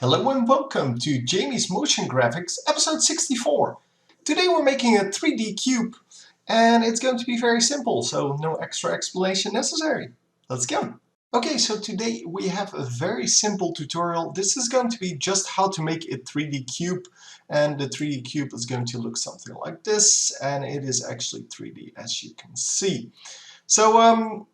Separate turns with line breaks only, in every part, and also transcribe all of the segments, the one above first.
Hello and welcome to Jamie's Motion Graphics, episode 64. Today we're making a 3D cube, and it's going to be very simple, so no extra explanation necessary. Let's go! Okay, so today we have a very simple tutorial. This is going to be just how to make a 3D cube, and the 3D cube is going to look something like this, and it is actually 3D as you can see. So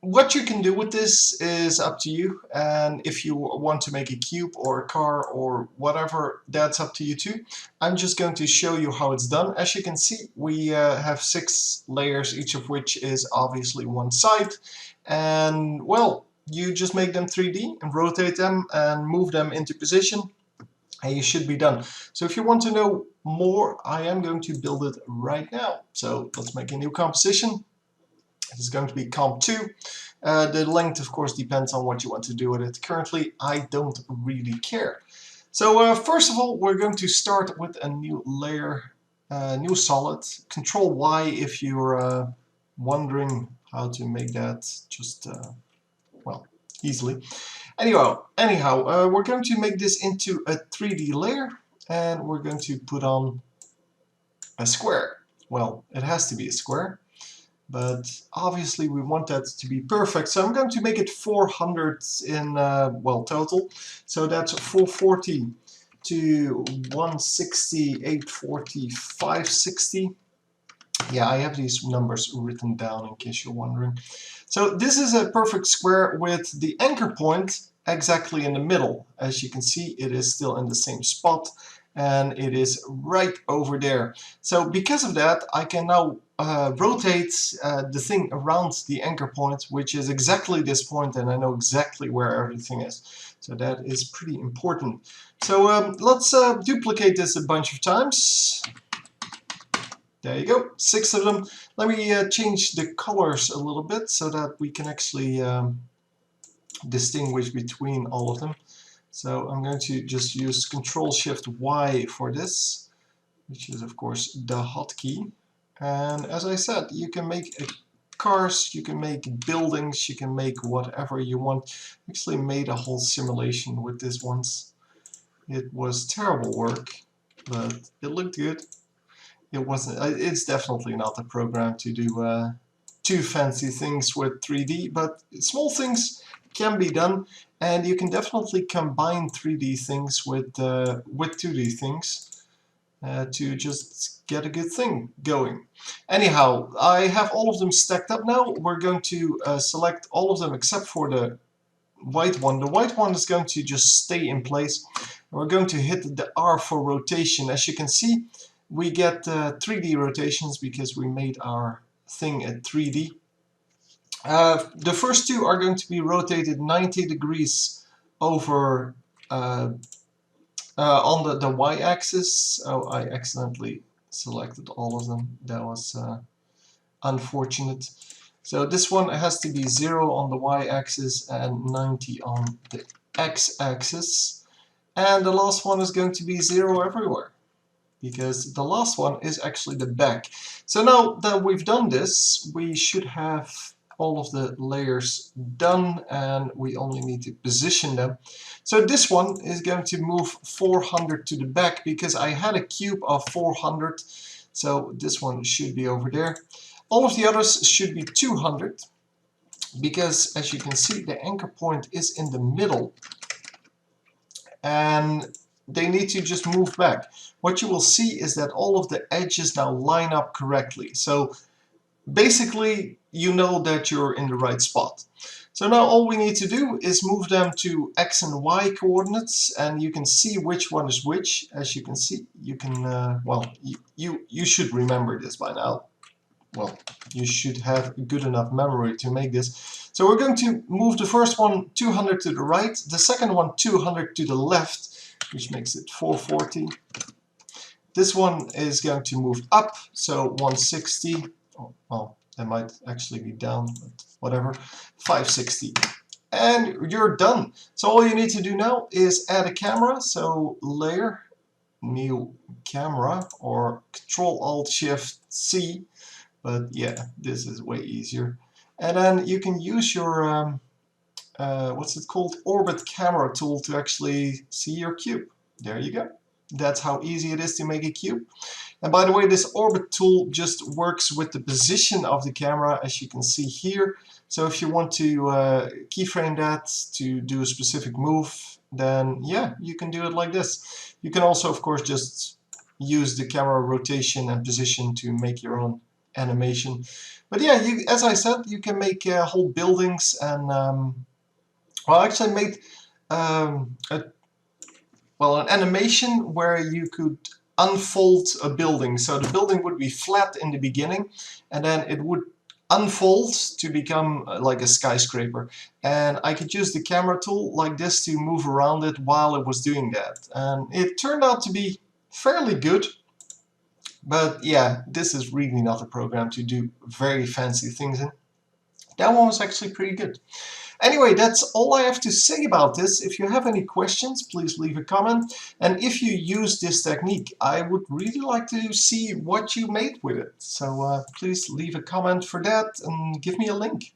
what you can do with this is up to you, and if you want to make a cube or a car or whatever, that's up to you too. I'm just going to show you how it's done. As you can see, we have 6 layers, each of which is obviously one side, and well, you just make them 3D and rotate them and move them into position, and you should be done. So if you want to know more, I am going to build it right now. So let's make a new composition. It's going to be comp 2. The length, of course, depends on what you want to do with it. Currently, I don't really care. So first of all, we're going to start with a new layer, new solid. Control Y if you're wondering how to make that just, well, easily. Anyhow, we're going to make this into a 3D layer, and we're going to put on a square. Well, it has to be a square, but obviously we want that to be perfect, so I'm going to make it 400 in, well, total. So that's 440 to 160, 840, 560. Yeah, I have these numbers written down in case you're wondering. So this is a perfect square with the anchor point exactly in the middle. As you can see, it is still in the same spot, and it is right over there. So because of that, I can now rotate the thing around the anchor point, which is exactly this point, and I know exactly where everything is. So that is pretty important. So let's duplicate this a bunch of times. There you go, 6 of them. Let me change the colors a little bit so that we can actually distinguish between all of them. So I'm going to just use Control-Shift-Y for this, which is of course the hotkey. And as I said, you can make cars, you can make buildings, you can make whatever you want. I actually made a whole simulation with this once. It was terrible work, but it looked good. It wasn't. It's definitely not a program to do too fancy things with 3D, but small things can be done, and you can definitely combine 3D things with 2D things to just get a good thing going. Anyhow, I have all of them stacked up now. We're going to select all of them except for the white one. The white one is going to just stay in place. We're going to hit the R for rotation. As you can see, we get 3D rotations because we made our thing at 3D. The first two are going to be rotated 90 degrees over on the y-axis. Oh, I accidentally selected all of them. That was unfortunate. So this one has to be 0 on the y-axis and 90 on the x-axis. And the last one is going to be 0 everywhere, because the last one is actually the back. So now that we've done this, we should have all of the layers done, and we only need to position them. So this one is going to move 400 to the back because I had a cube of 400, so this one should be over there. All of the others should be 200 because, as you can see, the anchor point is in the middle, and they need to just move back. What you will see is that all of the edges now line up correctly. So basically, you know that you're in the right spot. So now all we need to do is move them to X and Y coordinates, and you can see which one is which. As you can see, you can, well, you should remember this by now. Well, you should have good enough memory to make this. So we're going to move the first one 200 to the right, the second one 200 to the left, which makes it 440. This one is going to move up, so 160. Oh, well, that might actually be down, but whatever. 560. And you're done. So all you need to do now is add a camera. So layer, new camera, or Control-Alt-Shift-C. But yeah, this is way easier. And then you can use your what's it called, orbit camera tool to actually see your cube. There you go. That's how easy it is to make a cube. And by the way, this orbit tool just works with the position of the camera, as you can see here. So if you want to keyframe that to do a specific move, then yeah, you can do it like this. You can also, of course, just use the camera rotation and position to make your own animation. But yeah, as I said, you can make whole buildings. And well, I actually made an animation where you could unfold a building. So the building would be flat in the beginning, and then it would unfold to become like a skyscraper. And I could use the camera tool like this to move around it while it was doing that. And it turned out to be fairly good. But yeah, this is really not a program to do very fancy things in. That one was actually pretty good. Anyway, that's all I have to say about this. If you have any questions, please leave a comment. And if you use this technique, I would really like to see what you made with it. So please leave a comment for that and give me a link.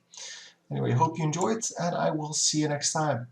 Anyway, hope you enjoyed, and I will see you next time.